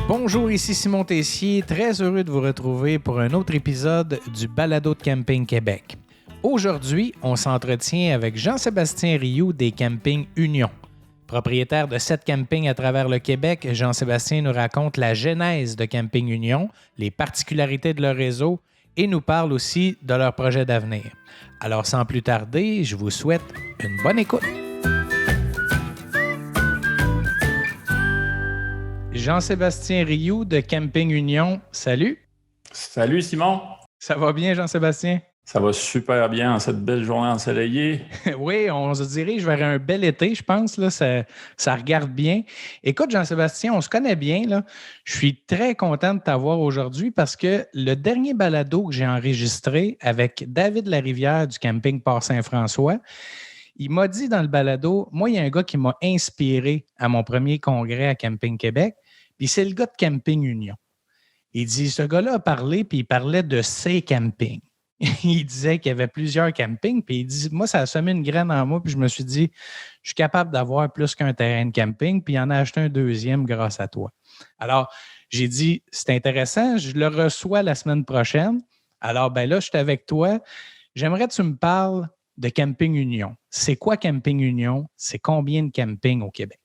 Bonjour, ici Simon Tessier, très heureux de vous retrouver pour un autre épisode du Balado de Camping Québec. Aujourd'hui, on s'entretient avec Jean-Sébastien Rioux des Campings Union. Propriétaire de 7 campings à travers le Québec, Jean-Sébastien nous raconte la genèse de Camping Union, les particularités de leur réseau et nous parle aussi de leur projet d'avenir. Alors sans plus tarder, je vous souhaite une bonne écoute. Jean-Sébastien Rioux de Camping Union, salut. Salut Simon. Ça va bien Jean-Sébastien? Ça va super bien en cette belle journée ensoleillée. Oui, on se dirige vers un bel été, je pense. Là, ça regarde bien. Écoute Jean-Sébastien, on se connaît bien. Là. Je suis très content de t'avoir aujourd'hui parce que le dernier balado que j'ai enregistré avec David Larivière du camping Port-Saint-François, il m'a dit dans le balado, moi, il y a un gars qui m'a inspiré à mon premier congrès à Camping Québec, puis c'est le gars de Camping Union. Il dit, ce gars-là a parlé, puis il parlait de ses campings. Il disait qu'il y avait plusieurs campings, puis il dit, moi, ça a semé une graine en moi, puis je me suis dit, je suis capable d'avoir plus qu'un terrain de camping, puis il en a acheté un deuxième grâce à toi. Alors, j'ai dit, c'est intéressant, je le reçois la semaine prochaine. Alors, ben là, je suis avec toi. J'aimerais que tu me parles de Camping Union. C'est quoi Camping Union? C'est combien de campings au Québec?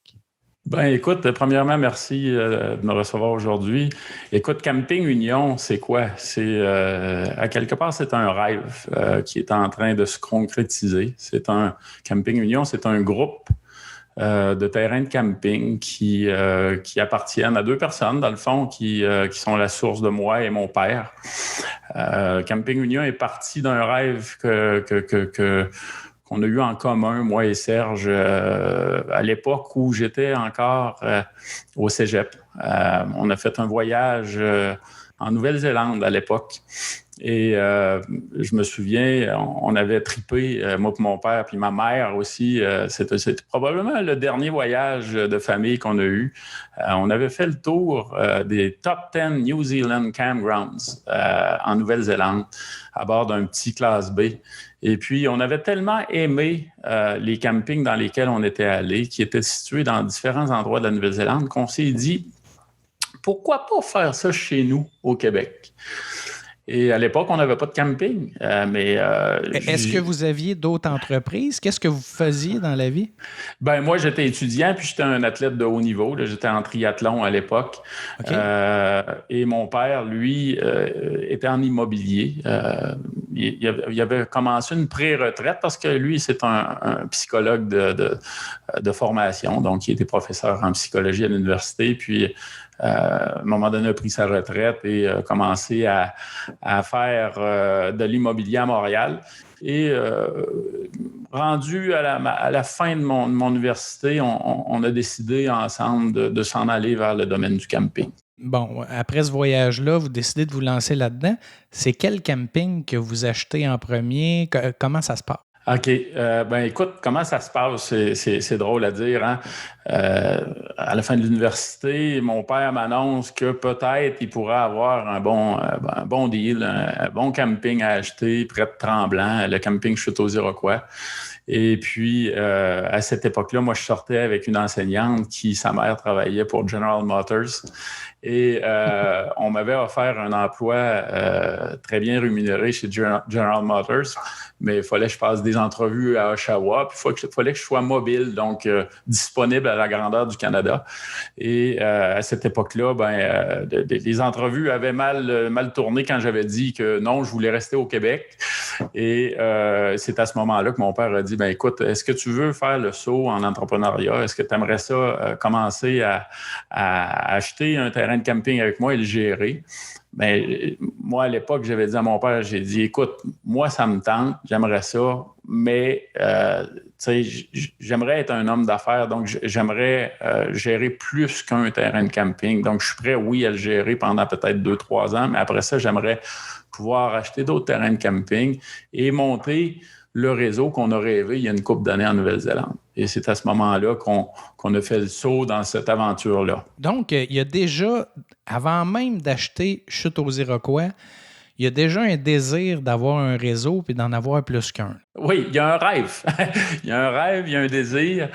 Ben écoute, premièrement, merci de me recevoir aujourd'hui. Écoute, Camping Union, c'est quoi? À quelque part, c'est un rêve qui est en train de se concrétiser. Camping Union, c'est un groupe de terrains de camping qui appartiennent à 2 personnes, dans le fond, qui sont la source de moi et mon père. Camping Union est parti d'un rêve qu'on a eu en commun, moi et Serge, à l'époque où j'étais encore au cégep. On a fait un voyage en Nouvelle-Zélande à l'époque. Et je me souviens, on avait trippé, moi et mon père, puis ma mère aussi. C'était probablement le dernier voyage de famille qu'on a eu. On avait fait le tour des top 10 New Zealand campgrounds en Nouvelle-Zélande à bord d'un petit classe B. Et puis, on avait tellement aimé les campings dans lesquels on était allés, qui étaient situés dans différents endroits de la Nouvelle-Zélande, qu'on s'est dit, pourquoi pas faire ça chez nous, au Québec? Et à l'époque, on n'avait pas de camping. Est-ce que vous aviez d'autres entreprises? Qu'est-ce que vous faisiez dans la vie? Ben moi, j'étais étudiant, puis j'étais un athlète de haut niveau. Là. J'étais en triathlon à l'époque. Okay. Et mon père, lui, était en immobilier. Il avait commencé une pré-retraite parce que lui, c'est un psychologue de formation. Donc, il était professeur en psychologie à l'université. Puis, à un moment donné, a pris sa retraite et a commencé à faire de l'immobilier à Montréal. Et rendu à la fin de mon université, on a décidé ensemble de s'en aller vers le domaine du camping. Bon, après ce voyage-là, vous décidez de vous lancer là-dedans. C'est quel camping que vous achetez en premier? Comment ça se passe? OK. Ben écoute, comment ça se passe? C'est drôle à dire. Hein? À la fin de l'université, mon père m'annonce que peut-être il pourrait avoir un bon deal, un bon camping à acheter près de Tremblant, le camping Chute aux Iroquois. Et puis, à cette époque-là, moi, je sortais avec une enseignante qui, sa mère, travaillait pour General Motors. Et on m'avait offert un emploi très bien rémunéré chez General Motors, mais il fallait que je fasse des entrevues à Oshawa, puis il fallait que je sois mobile, donc disponible à la grandeur du Canada. Et à cette époque-là, les entrevues avaient mal tourné quand j'avais dit que non, je voulais rester au Québec. Et c'est à ce moment-là que mon père a dit, écoute, est-ce que tu veux faire le saut en entrepreneuriat? Est-ce que tu aimerais ça commencer à acheter un terrain de camping avec moi et le gérer? Moi, à l'époque, j'avais dit à mon père, j'ai dit, écoute, moi, ça me tente, j'aimerais ça, mais j'aimerais être un homme d'affaires, donc j'aimerais gérer plus qu'un terrain de camping. Donc, je suis prêt, oui, à le gérer pendant peut-être 2-3 ans, mais après ça, j'aimerais pouvoir acheter d'autres terrains de camping et monter le réseau qu'on a rêvé il y a une couple d'années en Nouvelle-Zélande. Et c'est à ce moment-là qu'on a fait le saut dans cette aventure-là. Donc, il y a déjà, avant même d'acheter Chute aux Iroquois, il y a déjà un désir d'avoir un réseau puis d'en avoir plus qu'un. Oui, il y a un rêve. Il y a un rêve, il y a un désir.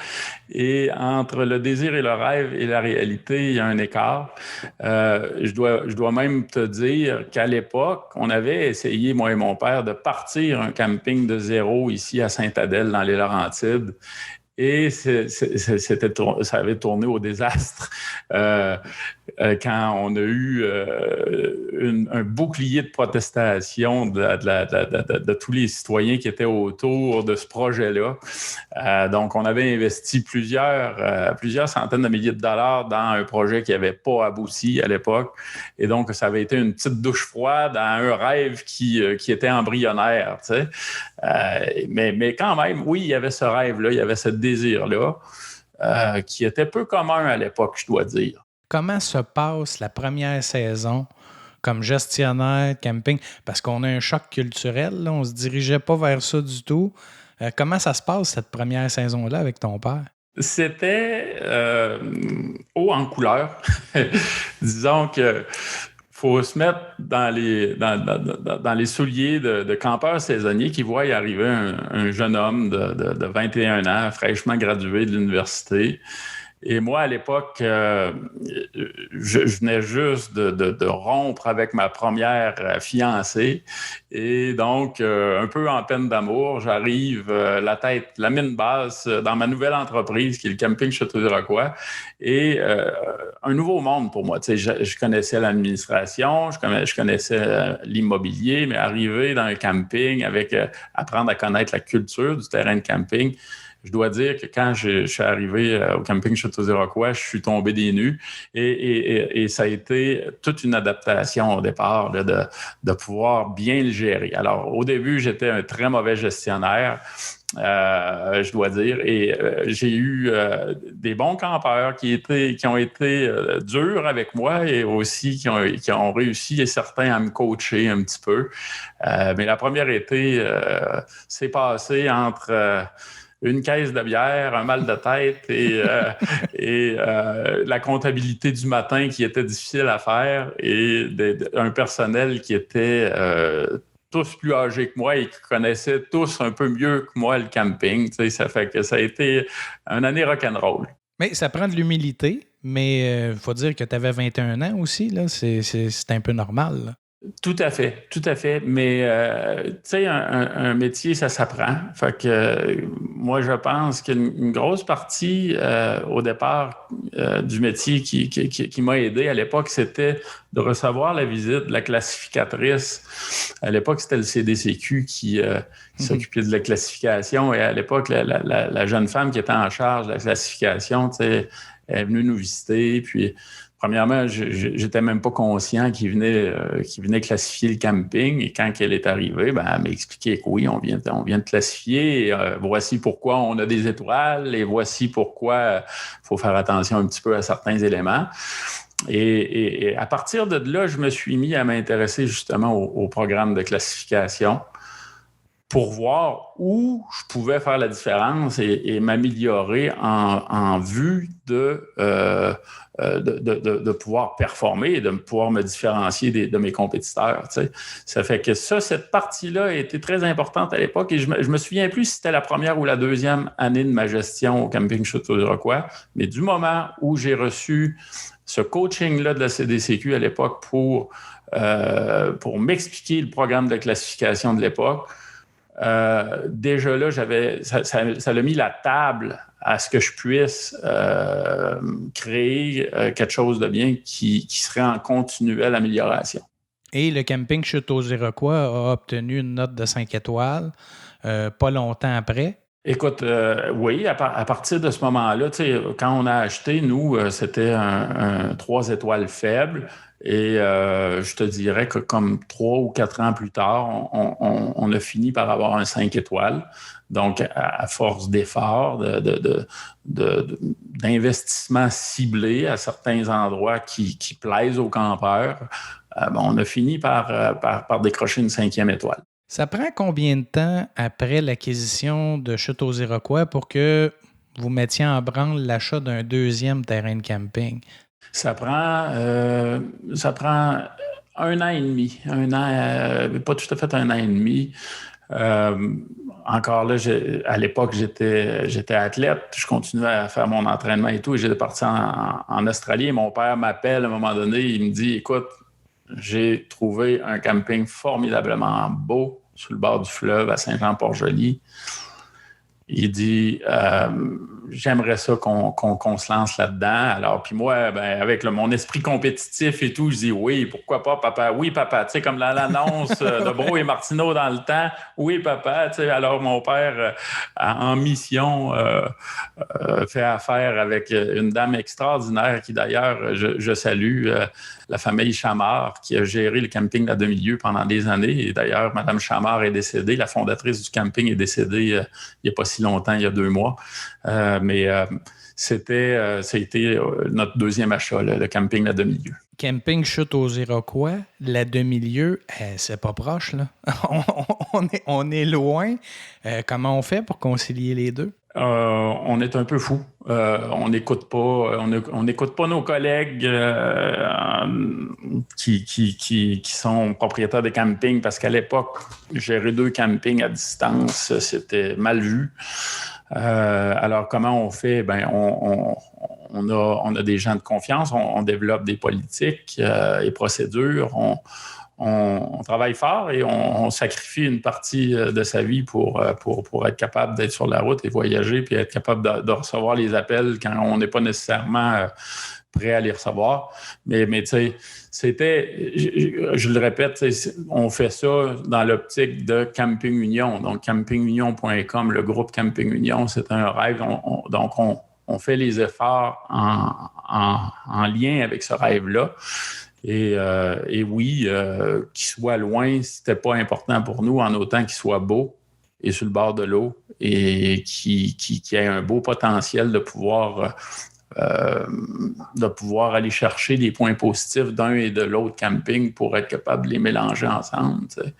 Et entre le désir et le rêve et la réalité, il y a un écart. Je dois même te dire qu'à l'époque, on avait essayé, moi et mon père, de partir un camping de zéro ici à Sainte-Adèle, dans les Laurentides. Et ça avait tourné au désastre quand on a eu un bouclier de protestation de tous les citoyens qui étaient autour de ce projet-là. Donc, on avait investi plusieurs centaines de milliers de dollars dans un projet qui n'avait pas abouti à l'époque. Et donc, ça avait été une petite douche froide à un rêve qui était embryonnaire, tu sais. Mais quand même, oui, il y avait ce rêve-là, il y avait ce désir-là qui était peu commun à l'époque, je dois dire. Comment se passe la première saison comme gestionnaire de camping? Parce qu'on a un choc culturel, là, on ne se dirigeait pas vers ça du tout. Comment ça se passe, cette première saison-là, avec ton père? C'était haut en couleur. Disons que faut se mettre dans les souliers de campeurs saisonniers qui voient y arriver un jeune homme de 21 ans, fraîchement gradué de l'université. Et moi, à l'époque, je venais juste de rompre avec ma première fiancée. Et donc, un peu en peine d'amour, j'arrive la mine basse dans ma nouvelle entreprise, qui est le camping Chute aux Iroquois. Et un nouveau monde pour moi. Tu sais, je connaissais l'administration, je connaissais l'immobilier, mais arriver dans un camping avec apprendre à connaître la culture du terrain de camping, je dois dire que quand je suis arrivé au camping Chute aux Iroquois, je suis tombé des nues et ça a été toute une adaptation au départ là, de pouvoir bien le gérer. Alors, au début, j'étais un très mauvais gestionnaire. Je dois dire. Et j'ai eu des bons campeurs qui ont été durs avec moi et aussi qui ont réussi, et certains, à me coacher un petit peu. Mais la première été s'est passée entre une caisse de bière, un mal de tête et la comptabilité du matin qui était difficile à faire et un personnel qui était tous plus âgés que moi et qui connaissaient tous un peu mieux que moi le camping. Tu sais, ça fait que ça a été une année rock'n'roll. Mais ça prend de l'humilité, mais il faut dire que tu avais 21 ans aussi, là. C'est un peu normal, là. Tout à fait. Mais, tu sais, un métier, ça s'apprend. Fait que moi, je pense qu'une grosse partie, au départ, du métier qui m'a aidé à l'époque, c'était de recevoir la visite de la classificatrice. À l'époque, c'était le CDCQ qui s'occupait de la classification. Et à l'époque, la jeune femme qui était en charge de la classification, tu sais, elle est venue nous visiter, puis... Premièrement, j'étais même pas conscient qu'il venait classifier le camping. Et quand elle est arrivée, ben, elle m'a expliqué que oui, on vient de classifier. Et, voici pourquoi on a des étoiles et voici pourquoi il faut faire attention un petit peu à certains éléments. Et à partir de là, je me suis mis à m'intéresser justement au programme de classification pour voir où je pouvais faire la différence et m'améliorer en vue de pouvoir performer et de pouvoir me différencier de mes compétiteurs. Tu sais. Ça fait que cette partie-là a été très importante à l'époque et je me souviens plus si c'était la première ou la deuxième année de ma gestion au camping Chute aux Iroquois, mais du moment où j'ai reçu ce coaching-là de la CDCQ à l'époque pour m'expliquer le programme de classification de l'époque, déjà là, ça a mis la table à ce que je puisse créer quelque chose de bien qui serait en continuelle amélioration. Et le camping Chute aux Iroquois a obtenu une note de 5 étoiles pas longtemps après. Écoute, oui, à partir de ce moment-là, quand on a acheté, nous, c'était un 3 étoiles faible. Et je te dirais que comme 3 ou 4 ans plus tard, on a fini par avoir un 5 étoiles. Donc, à force d'efforts, d'investissements ciblés à certains endroits qui plaisent aux campeurs, on a fini par décrocher une 5e étoile. Ça prend combien de temps après l'acquisition de Chutes aux Iroquois pour que vous mettiez en branle l'achat d'un deuxième terrain de camping? Ça prend 1 an et demi, pas tout à fait 1 an et demi. Encore là, à l'époque, j'étais athlète, je continuais à faire mon entraînement et tout, et j'étais parti en Australie. Et mon père m'appelle à un moment donné, il me dit, écoute, j'ai trouvé un camping formidablement beau sur le bord du fleuve à Saint-Jean-Port-Joli. Il dit, j'aimerais ça qu'on se lance là-dedans. Alors, puis moi, avec mon esprit compétitif et tout, je dis oui, pourquoi pas, papa? Oui, papa. Tu sais, comme l'annonce de Bro et Martineau dans le temps. Oui, papa. Tu sais, alors, mon père, en mission, fait affaire avec une dame extraordinaire qui, d'ailleurs, je salue, la famille Chamard, qui a géré le camping La Demi-Lieue pendant des années. Et d'ailleurs, Mme Chamard est décédée. La fondatrice du camping est décédée il n'y a pas si longtemps, il y a 2 mois. Mais ça a été notre deuxième achat, le camping La Demi-Lieue. Camping Chutes aux Iroquois, La Demi-Lieue, c'est pas proche, là. on est loin. Comment on fait pour concilier les deux? On est un peu fou. On n'écoute pas nos collègues qui sont propriétaires de campings, parce qu'à l'époque, gérer 2 campings à distance, c'était mal vu. Alors, comment on fait? On a des gens de confiance, on développe des politiques et procédures, on travaille fort et on sacrifie une partie de sa vie pour être capable d'être sur la route et voyager, puis être capable de recevoir les appels quand on n'est pas nécessairement prêt à les recevoir. Mais tu sais, je le répète, on fait ça dans l'optique de Camping Union. Donc, campingunion.com, le groupe Camping Union, c'est un rêve. Donc, on fait les efforts en lien avec ce rêve-là. Et oui, qu'il soit loin, c'était pas important pour nous, en autant qu'il soit beau et sur le bord de l'eau et qui ait un beau potentiel de pouvoir aller chercher des points positifs d'un et de l'autre camping pour être capable de les mélanger ensemble. T'sais.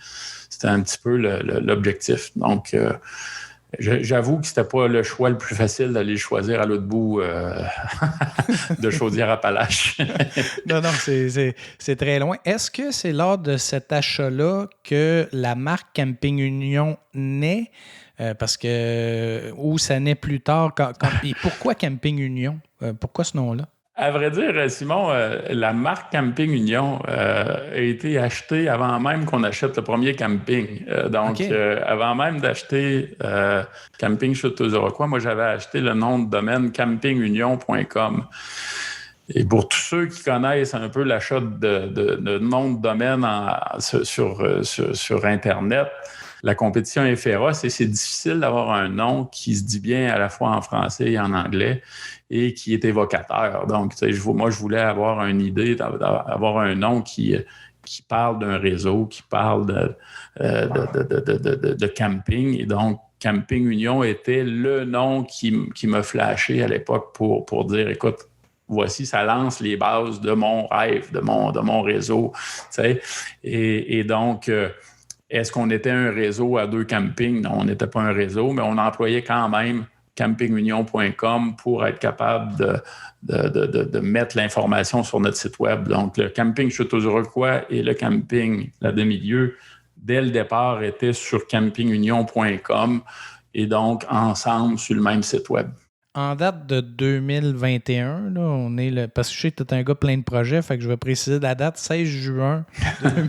C'était un petit peu l'objectif. Donc, j'avoue que c'était pas le choix le plus facile d'aller choisir à l'autre bout de Chaudière-Appalaches. Non, c'est très loin. Est-ce que c'est lors de cet achat-là que la marque Camping Union naît? Parce que, ou ça naît plus tard. Et pourquoi Camping Union? Pourquoi ce nom-là? À vrai dire, Simon, la marque Camping Union a été achetée avant même qu'on achète le premier camping. Avant même d'acheter Camping Chutes aux Iroquois, moi, j'avais acheté le nom de domaine campingunion.com. Et pour tous ceux qui connaissent un peu l'achat de nom de domaine sur Internet, la compétition est féroce et c'est difficile d'avoir un nom qui se dit bien à la fois en français et en anglais et qui est évocateur. Donc, moi, je voulais avoir une idée, d'avoir un nom qui parle d'un réseau, qui parle de camping. Et donc, Camping Union était le nom qui m'a flashé à l'époque pour dire, écoute, voici, ça lance les bases de mon rêve, de mon réseau. Et donc, est-ce qu'on était un réseau à 2 campings? Non, on n'était pas un réseau, mais on employait quand même campingunion.com pour être capable de mettre l'information sur notre site web. Donc, le camping Chutes aux Iroquois et le camping La Demi-Lieue, dès le départ, étaient sur campingunion.com et donc ensemble sur le même site web. En date de 2021, là, parce que je sais que tu es un gars plein de projets, fait que je vais préciser la date, 16 juin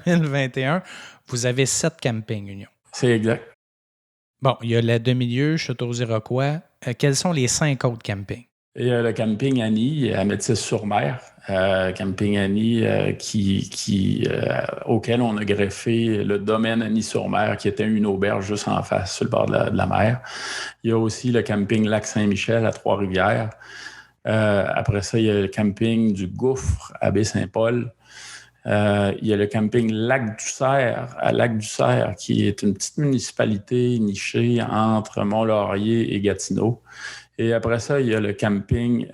2021, vous avez 7 campings Union. C'est exact. Bon, il y a La Demi-Lieue, Chutes aux Iroquois. Quels sont les 5 autres campings? Il y a le camping Annie à Métis-sur-Mer. Camping Annie auquel on a greffé le domaine Annie-sur-Mer, qui était une auberge juste en face, sur le bord de la mer. Il y a aussi le camping Lac-Saint-Michel à Trois-Rivières. Après ça, il y a le camping du Gouffre à Baie-Saint-Paul. Il y a le camping Lac-du-Cerf à Lac-du-Cerf, qui est une petite municipalité nichée entre Mont-Laurier et Gatineau. Et après ça, il y a le camping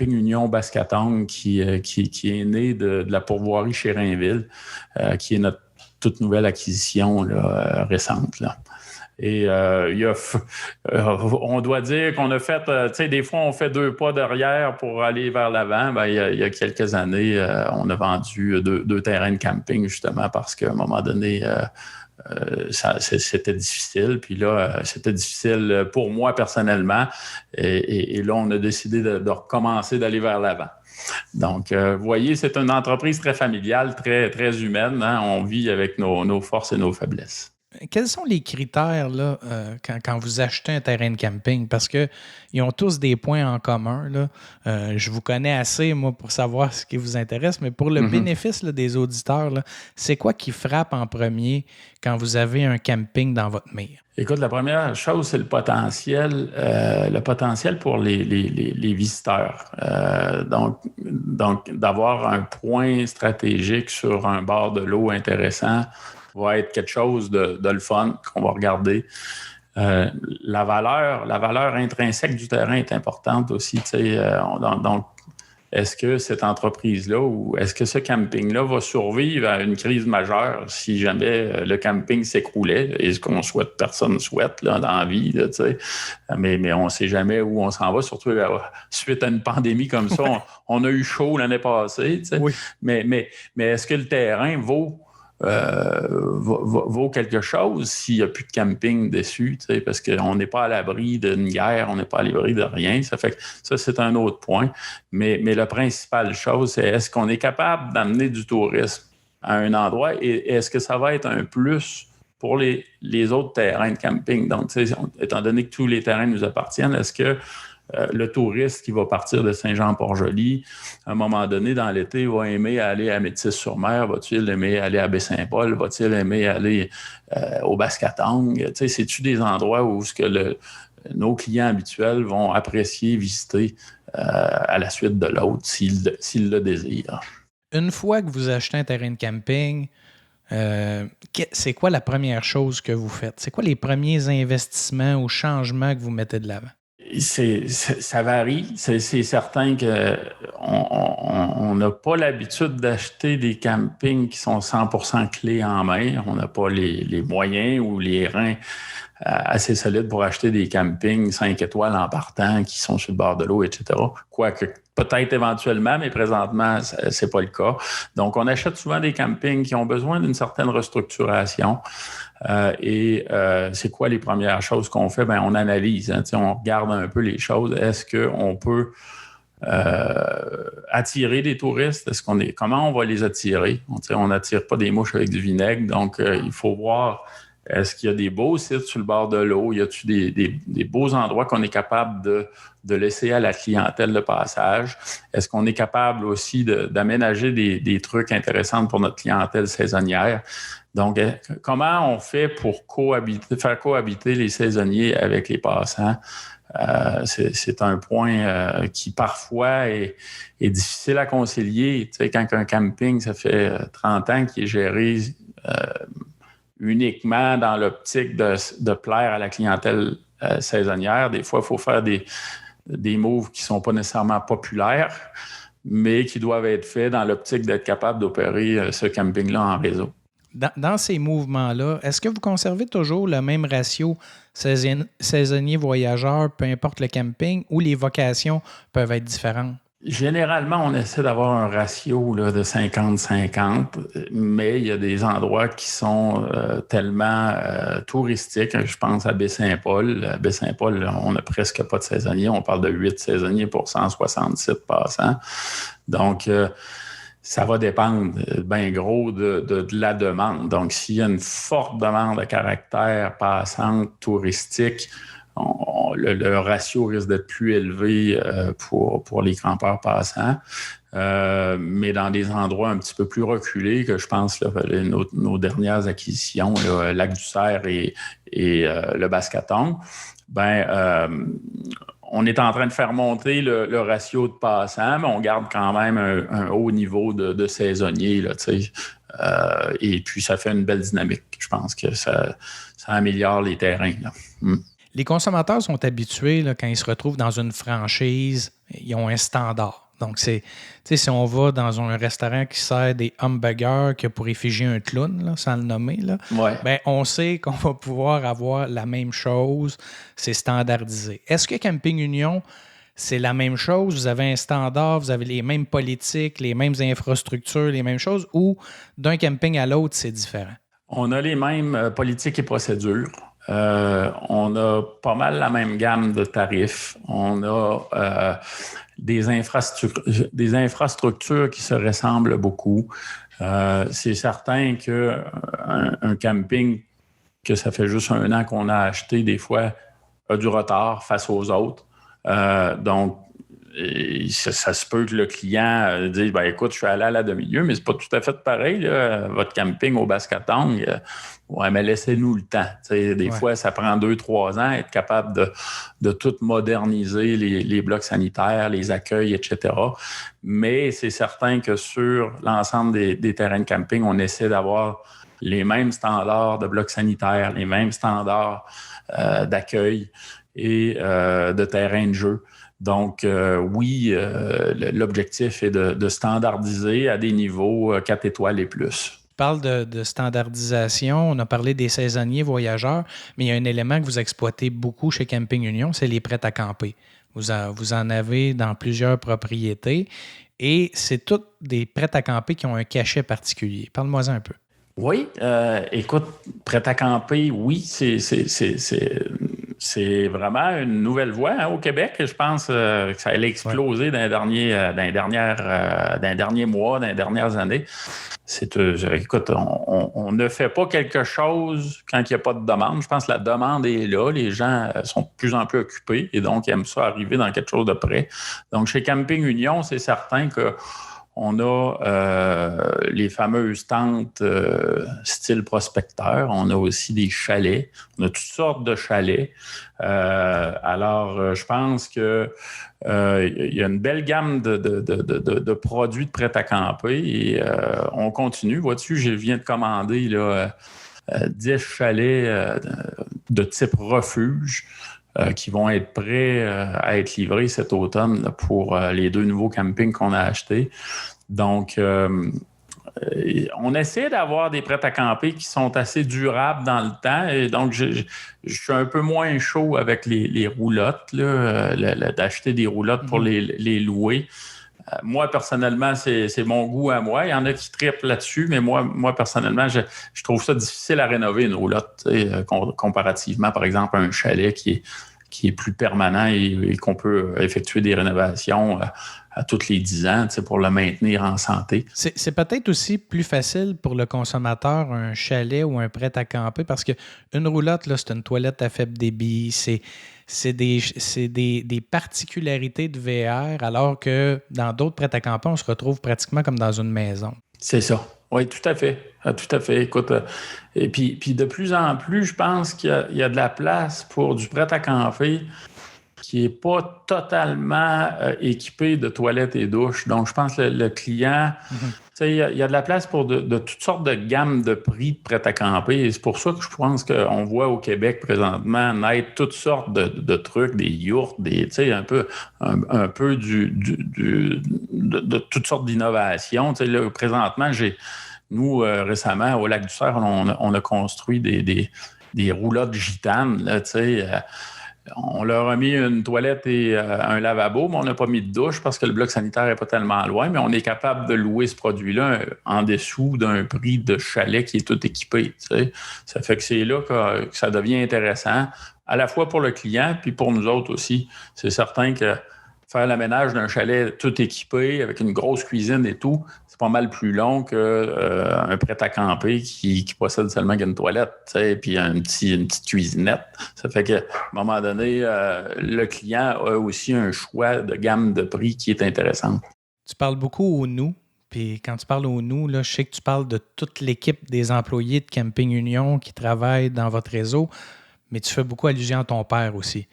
Union Baskatong qui est né de la pourvoirie chez Rainville, qui est notre toute nouvelle acquisition là, récente. Là. Et on doit dire qu'on a fait, tu sais, des fois, on fait 2 pas derrière pour aller vers l'avant. Ben, il y a quelques années, on a vendu deux terrains de camping, justement, parce qu'à un moment donné, c'était difficile. Puis là, c'était difficile pour moi personnellement. Et là, on a décidé de recommencer d'aller vers l'avant. Donc, vous voyez, c'est une entreprise très familiale, très, très humaine. Hein? On vit avec nos forces et nos faiblesses. Quels sont les critères là, quand vous achetez un terrain de camping? Parce qu'ils ont tous des points en commun. Là. Je vous connais assez, moi, pour savoir ce qui vous intéresse, mais pour le bénéfice là, des auditeurs, là, c'est quoi qui frappe en premier quand vous avez un camping dans votre mire? Écoute, la première chose, c'est le potentiel pour les visiteurs. Donc, d'avoir un point stratégique sur un bord de l'eau intéressant va être quelque chose de le fun qu'on va regarder. La valeur intrinsèque du terrain est importante aussi. Donc, est-ce que cette entreprise-là ou est-ce que ce camping-là va survivre à une crise majeure si jamais le camping s'écroulait? Et ce qu'on souhaite, personne souhaite là, dans la vie, là, mais on ne sait jamais où on s'en va, surtout suite à une pandémie comme ça. On a eu chaud l'année passée. Oui. Mais est-ce que le terrain vaut quelque chose s'il n'y a plus de camping dessus, parce qu'on n'est pas à l'abri d'une guerre, on n'est pas à l'abri de rien. Ça fait que ça, c'est un autre point. Mais la principale chose, c'est est-ce qu'on est capable d'amener du tourisme à un endroit et est-ce que ça va être un plus pour les autres terrains de camping? Donc, étant donné que tous les terrains nous appartiennent, est-ce que le touriste qui va partir de Saint-Jean-Port-Joli, à un moment donné, dans l'été, va aimer aller à Métis-sur-Mer, va-t-il aimer aller à Baie-Saint-Paul, va-t-il aimer aller au Bascatang? C'est-tu des endroits où nos clients habituels vont apprécier visiter à la suite de l'autre s'ils le désirent? Une fois que vous achetez un terrain de camping, c'est quoi la première chose que vous faites? C'est quoi les premiers investissements ou changements que vous mettez de l'avant? Ça varie. C'est certain qu'on n'a pas l'habitude d'acheter des campings qui sont 100% clés en main. On n'a pas les moyens ou les reins assez solides pour acheter des campings 5 étoiles en partant qui sont sur le bord de l'eau, etc. Quoique peut-être éventuellement, mais présentement, c'est pas le cas. Donc, on achète souvent des campings qui ont besoin d'une certaine restructuration. C'est quoi les premières choses qu'on fait? Bien, on analyse, on regarde un peu les choses. Est-ce qu'on peut attirer des touristes? Comment on va les attirer? On n'attire pas des mouches avec du vinaigre, donc il faut voir. Est-ce qu'il y a des beaux sites sur le bord de l'eau? Y a-t-il des beaux endroits qu'on est capable de laisser à la clientèle de passage? Est-ce qu'on est capable aussi d'aménager des trucs intéressants pour notre clientèle saisonnière? Donc, comment on fait pour faire cohabiter les saisonniers avec les passants? C'est un point qui parfois est difficile à concilier. Tu sais, quand un camping, ça fait 30 ans qu'il est géré uniquement dans l'optique de plaire à la clientèle saisonnière. Des fois, il faut faire des moves qui ne sont pas nécessairement populaires, mais qui doivent être faits dans l'optique d'être capable d'opérer ce camping-là en réseau. Dans ces mouvements-là, est-ce que vous conservez toujours le même ratio saisonnier-voyageur, peu importe le camping, ou les vocations peuvent être différentes? Généralement, on essaie d'avoir un ratio là, de 50-50, mais il y a des endroits qui sont tellement touristiques. Je pense à Baie-Saint-Paul. À Baie-Saint-Paul, on n'a presque pas de saisonniers. On parle de 8 saisonniers pour 167 passants. Donc, ça va dépendre bien gros de la demande. Donc, s'il y a une forte demande de caractère passante, touristique, le ratio risque d'être plus élevé pour les campeurs passants. Mais dans des endroits un petit peu plus reculés, que je pense là, nos dernières acquisitions, là, Lac-du-Cerf et le Bascatang, on est en train de faire monter le ratio de passants, mais on garde quand même un haut niveau de saisonniers. Là, et puis, ça fait une belle dynamique. Je pense que ça améliore les terrains. Là. Les consommateurs sont habitués, là, quand ils se retrouvent dans une franchise, ils ont un standard. Donc, si on va dans un restaurant qui sert des hamburgers que pour effigie un clown, là, sans le nommer, là, Ouais. ben, on sait qu'on va pouvoir avoir la même chose. C'est standardisé. Est-ce que Camping Union, c'est la même chose? Vous avez un standard, vous avez les mêmes politiques, les mêmes infrastructures, les mêmes choses, ou d'un camping à l'autre, c'est différent? On a les mêmes politiques et procédures. On a pas mal la même gamme de tarifs. On a des infrastructures qui se ressemblent beaucoup. C'est certain qu'un camping que ça fait juste 1 an qu'on a acheté, des fois, a du retard face aux autres. Donc, ça se peut que le client dise ben, écoute, je suis allé à la demi-lieue, mais c'est pas tout à fait pareil. Là. Votre camping au Bascatong, ouais, mais laissez-nous le temps. Des fois, ça prend 2-3 ans être capable de tout moderniser, les blocs sanitaires, les accueils, etc. Mais c'est certain que sur l'ensemble des terrains de camping, on essaie d'avoir les mêmes standards de blocs sanitaires, les mêmes standards d'accueil et de terrain de jeu. Donc, oui, l'objectif est de standardiser à des niveaux 4 étoiles et plus. Tu parles de standardisation, on a parlé des saisonniers voyageurs, mais il y a un élément que vous exploitez beaucoup chez Camping Union, c'est les prêts à camper. Vous en avez dans plusieurs propriétés et c'est tous des prêts à camper qui ont un cachet particulier. Parle-moi-en un peu. Oui, écoute, prêt à camper, oui, c'est vraiment une nouvelle voie au Québec. Je pense que ça allait exploser dans les derniers mois, dans les dernières années. Écoute, on ne fait pas quelque chose quand il n'y a pas de demande. Je pense que la demande est là. Les gens sont de plus en plus occupés et donc ils aiment ça arriver dans quelque chose de près. Donc, chez Camping Union, c'est certain que on a les fameuses tentes style prospecteur. On a aussi des chalets. On a toutes sortes de chalets. Alors, je pense que il y a une belle gamme de produits de prêt à camper et on continue. Vois-tu, je viens de commander là, 10 chalets de type refuge. Qui vont être prêts à être livrés cet automne là, pour les 2 nouveaux campings qu'on a achetés. Donc, on essaie d'avoir des prêts à camper qui sont assez durables dans le temps. Et donc, je suis un peu moins chaud avec les roulottes, là, d'acheter des roulottes pour les louer. Moi, personnellement, c'est mon goût à moi. Il y en a qui trippent là-dessus, mais moi personnellement, je trouve ça difficile à rénover une roulotte, comparativement, par exemple, à un chalet qui est plus permanent et qu'on peut effectuer des rénovations à tous les 10 ans pour le maintenir en santé. C'est peut-être aussi plus facile pour le consommateur un chalet ou un prêt à camper parce qu'une roulotte, là, c'est une toilette à faible débit, c'est des particularités de VR, alors que dans d'autres prêts à camper, on se retrouve pratiquement comme dans une maison. C'est ça. Oui, tout à fait. Tout à fait. Écoute, et puis de plus en plus, je pense qu'il y a de la place pour du prêt à camper qui n'est pas totalement équipé de toilettes et douches. Donc, je pense que le client, il y a de la place pour de toutes sortes de gammes de prix de prêt à camper. Et c'est pour ça que je pense qu'on voit au Québec présentement naître toutes sortes de trucs, des yourtes, un peu de toutes sortes d'innovations. Là, présentement, nous, récemment, au Lac-du-Cerf, on a construit des roulottes gitanes, là, on leur a mis une toilette et un lavabo, mais on n'a pas mis de douche parce que le bloc sanitaire n'est pas tellement loin, mais on est capable de louer ce produit-là en dessous d'un prix de chalet qui est tout équipé. Ça fait que c'est là que ça devient intéressant, à la fois pour le client puis pour nous autres aussi. C'est certain que faire l'aménage d'un chalet tout équipé avec une grosse cuisine et tout, c'est pas mal plus long qu'un prêt à camper qui possède seulement une toilette, puis une petite cuisinette. Ça fait qu'à un moment donné, le client a aussi un choix de gamme de prix qui est intéressant. Tu parles beaucoup au nous. Puis quand tu parles au nous, là, je sais que tu parles de toute l'équipe des employés de Camping Union qui travaillent dans votre réseau, mais tu fais beaucoup allusion à ton père aussi.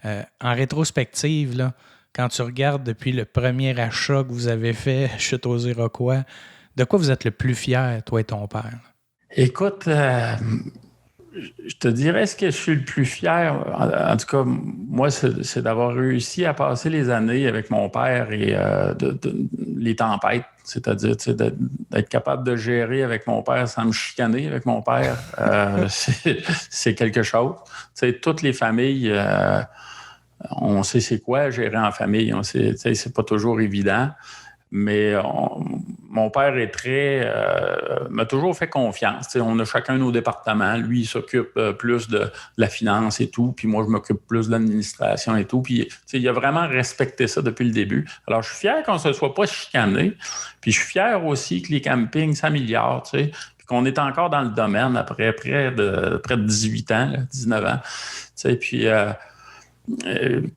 En rétrospective, là, quand tu regardes depuis le premier achat que vous avez fait, Chute aux Iroquois, de quoi vous êtes le plus fier, toi et ton père? Écoute, Je te dirais ce que je suis le plus fier, en tout cas, moi, c'est d'avoir réussi à passer les années avec mon père et les tempêtes, c'est-à-dire d'être capable de gérer avec mon père sans me chicaner avec mon père. C'est quelque chose. Toutes les familles, on sait c'est quoi gérer en famille. On sait, c'est pas toujours évident. Mais mon père m'a toujours fait confiance. On a chacun nos départements. Lui, il s'occupe plus de la finance et tout, puis moi, je m'occupe plus de l'administration et tout. Puis, il a vraiment respecté ça depuis le début. Alors, je suis fier qu'on ne se soit pas chicané. Puis, je suis fier aussi que les campings s'améliorent, puis qu'on est encore dans le domaine après près de 18 ans, 19 ans. Puis...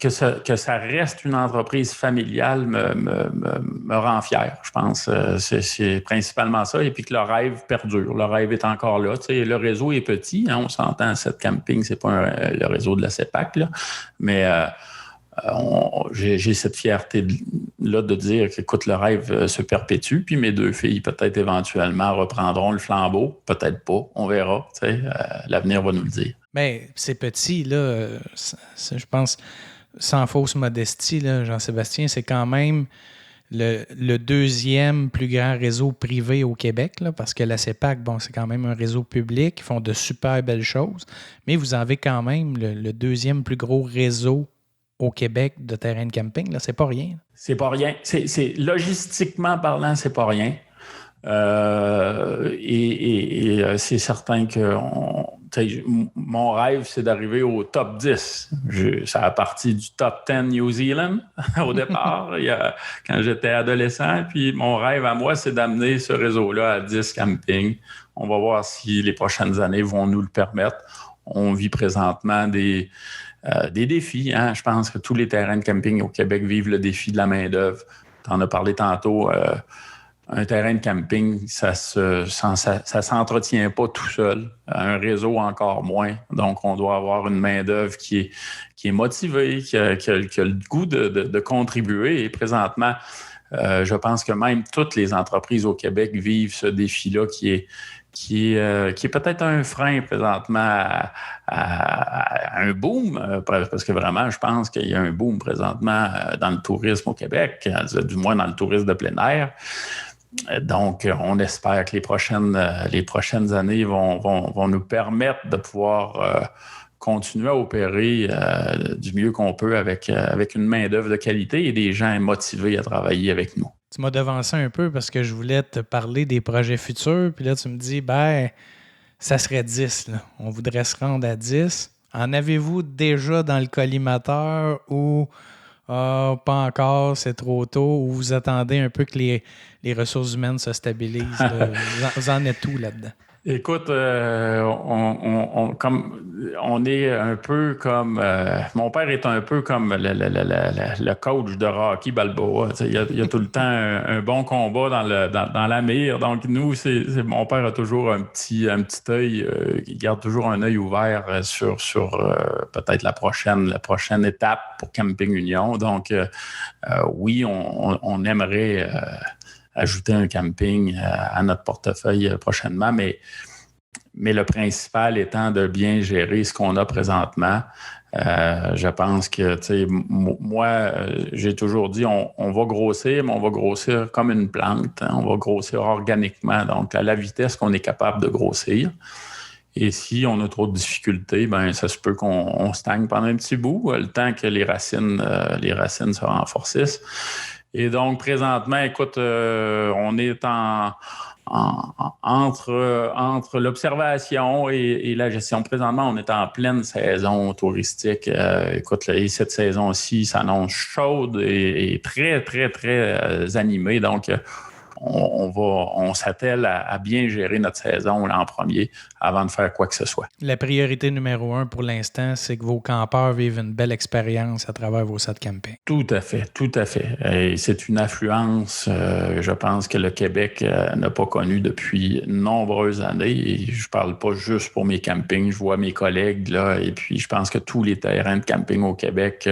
que ça reste une entreprise familiale me rend fier, je pense. C'est principalement ça. Et puis que le rêve perdure. Le rêve est encore là. Le réseau est petit. Hein, on s'entend, cette camping, c'est pas le réseau de la CEPAC, là. Mais j'ai cette fierté-là de dire qu'écoute, le rêve se perpétue. Puis mes 2 filles, peut-être éventuellement, reprendront le flambeau. Peut-être pas. On verra. L'avenir va nous le dire. Bien, c'est petit, là. Je pense, sans fausse modestie, là, Jean-Sébastien, c'est quand même le 2e plus grand réseau privé au Québec, là, parce que la CEPAC, bon, c'est quand même un réseau public. Ils font de super belles choses. Mais vous avez quand même le 2e plus gros réseau au Québec de terrain de camping. Là, c'est pas rien. C'est pas rien. C'est logistiquement parlant, c'est pas rien. C'est certain que mon rêve, c'est d'arriver au top 10. Ça a parti du top 10 New Zealand au départ, quand j'étais adolescent. Puis mon rêve à moi, c'est d'amener ce réseau-là à 10 campings. On va voir si les prochaines années vont nous le permettre. On vit présentement des défis. Hein? Je pense que tous les terrains de camping au Québec vivent le défi de la main-d'œuvre. Tu en as parlé tantôt. Un terrain de camping, ça s'entretient pas tout seul. Un réseau encore moins. Donc, on doit avoir une main-d'œuvre qui est motivée, qui a le goût de contribuer. Et présentement, je pense que même toutes les entreprises au Québec vivent ce défi-là qui est peut-être un frein présentement à un boom, parce que vraiment, je pense qu'il y a un boom présentement dans le tourisme au Québec, du moins dans le tourisme de plein air. Donc, on espère que les prochaines années vont nous permettre de pouvoir continuer à opérer du mieux qu'on peut avec une main-d'œuvre de qualité et des gens motivés à travailler avec nous. Tu m'as devancé un peu parce que je voulais te parler des projets futurs. Puis là, tu me dis, ça serait 10. Là. On voudrait se rendre à 10. En avez-vous déjà dans le collimateur ou pas encore, c'est trop tôt, ou vous attendez un peu que les ressources humaines se stabilisent? Vous en êtes où là-dedans? Écoute, on est un peu comme... mon père est un peu comme le coach de Rocky Balboa. Il y a tout le temps un bon combat dans la mire. Donc, nous, mon père a toujours un petit œil, il garde toujours un œil ouvert sur peut-être la prochaine étape pour Camping Union. Donc, oui, on aimerait... ajouter un camping à notre portefeuille prochainement, mais le principal étant de bien gérer ce qu'on a présentement. Je pense que, moi, j'ai toujours dit, on va grossir, mais on va grossir comme une plante. Hein, on va grossir organiquement, donc à la vitesse qu'on est capable de grossir. Et si on a trop de difficultés, ça se peut qu'on stagne pendant un petit bout, le temps que les racines se renforcissent. Et donc, présentement, écoute, on est entre l'observation et la gestion. Présentement, on est en pleine saison touristique. Écoute, cette saison-ci s'annonce chaude et très, très, très animée. Donc, on s'attelle à bien gérer notre saison là, en premier avant de faire quoi que ce soit. La priorité numéro 1 pour l'instant, c'est que vos campeurs vivent une belle expérience à travers vos sites camping. Tout à fait, tout à fait. Et c'est une affluence, je pense, que le Québec n'a pas connue depuis de nombreuses années. Et je ne parle pas juste pour mes campings, je vois mes collègues là, et puis je pense que tous les terrains de camping au Québec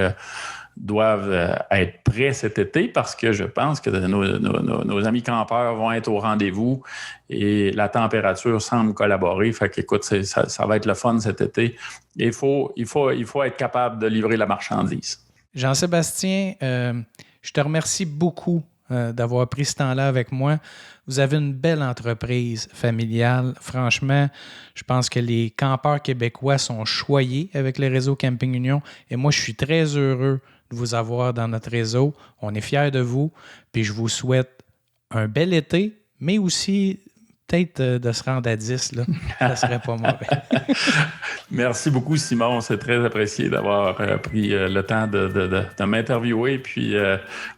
doivent être prêts cet été parce que je pense que nos amis campeurs vont être au rendez-vous et la température semble collaborer. Fait qu'écoute, ça va être le fun cet été. Il faut être capable de livrer la marchandise. Jean-Sébastien, je te remercie beaucoup d'avoir pris ce temps-là avec moi. Vous avez une belle entreprise familiale. Franchement, je pense que les campeurs québécois sont choyés avec le réseau Camping Union et moi, je suis très heureux de vous avoir dans notre réseau. On est fiers de vous, puis je vous souhaite un bel été, mais aussi peut-être de se rendre à 10, là. Ça serait pas mauvais. Merci beaucoup, Simon. C'est très apprécié d'avoir pris le temps de m'interviewer. Puis,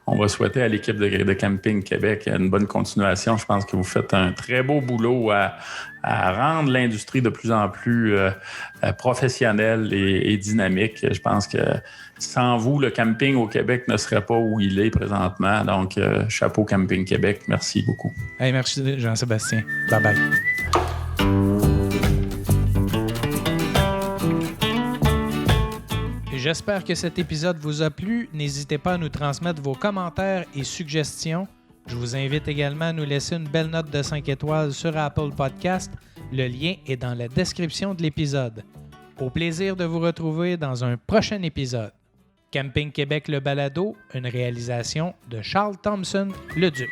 on va souhaiter à l'équipe de Camping Québec une bonne continuation. Je pense que vous faites un très beau boulot à rendre l'industrie de plus en plus professionnelle et dynamique. Je pense que sans vous, le camping au Québec ne serait pas où il est présentement. Donc, chapeau Camping Québec. Merci beaucoup. Hey, merci, Jean-Sébastien. Bye-bye. J'espère que cet épisode vous a plu. N'hésitez pas à nous transmettre vos commentaires et suggestions. Je vous invite également à nous laisser une belle note de 5 étoiles sur Apple Podcast. Le lien est dans la description de l'épisode. Au plaisir de vous retrouver dans un prochain épisode. Camping Québec le balado, une réalisation de Charles Thompson, le Duc.